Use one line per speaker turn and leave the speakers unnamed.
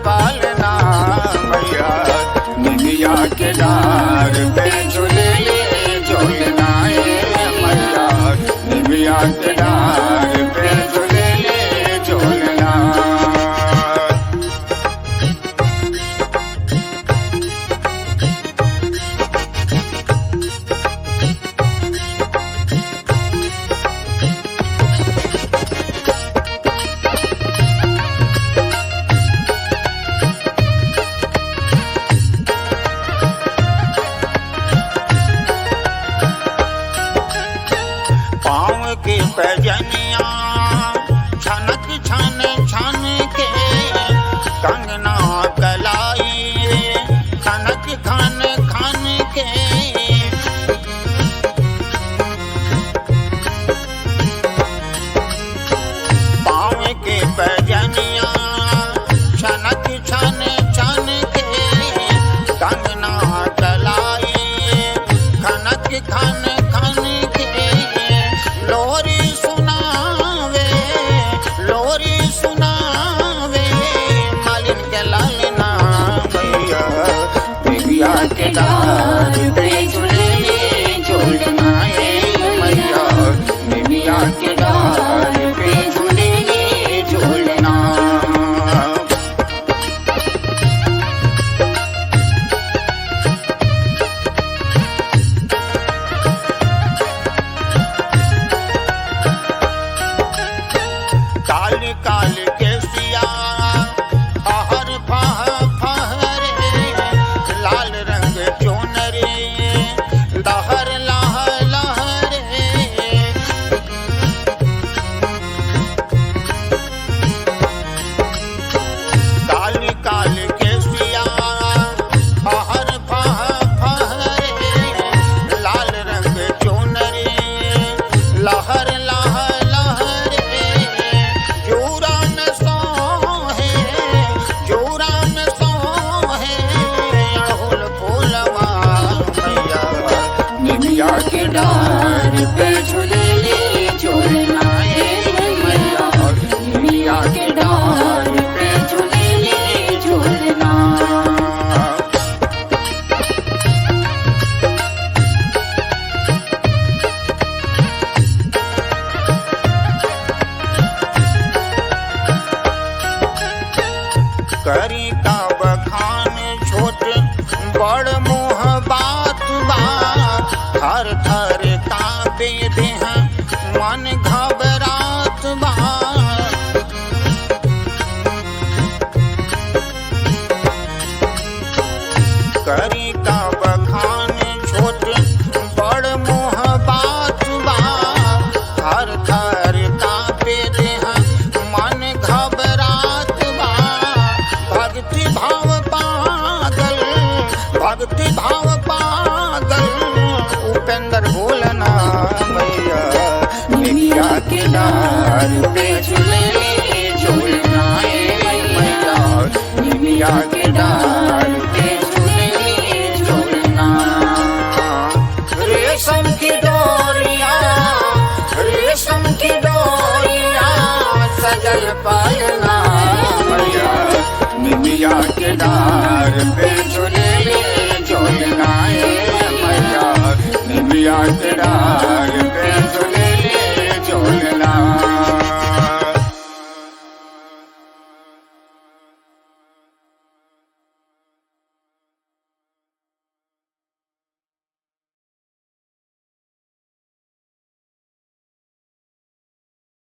पालना मैया निमिया के डार पे झूले झूलना मैया निमिया के डार पे झूले झूलना। पाँव की पैजनिया छनक छन छन के कंगना कलाई खनक खन खन के पाँव की पैजनिया छनक छन छन के कंगना कलाई खनक खन खन के लोरी सुनावे मालिन के लालना मैया निमिया के डार पे झूले झूलना मैया निमिया के डार पे झूले झूलना। काल काल के सिया हर फह फहरे लाल रंग चोनरे लहर लह लहरे काल काल के सिया हर फह फहरे लाल रंग चोनरे लहर लह लहरे जोरा में सोहे अड़हुल फूलवा मैया निमिया के डार पे झूले झूलना मैया निमिया के डार पे झूले झूलना। करी का बखान छोट बड़ मोह बात बा थर थर कांपे देह मन घबरात बा करी का बखान छोट बड़ मोह बात बा थर थर कांपे देह मन घबरात बा भक्ति भाव पागल उपेंद्र बोलना मैया निमिया के डार पे झूले झूलना मैया निमिया के डार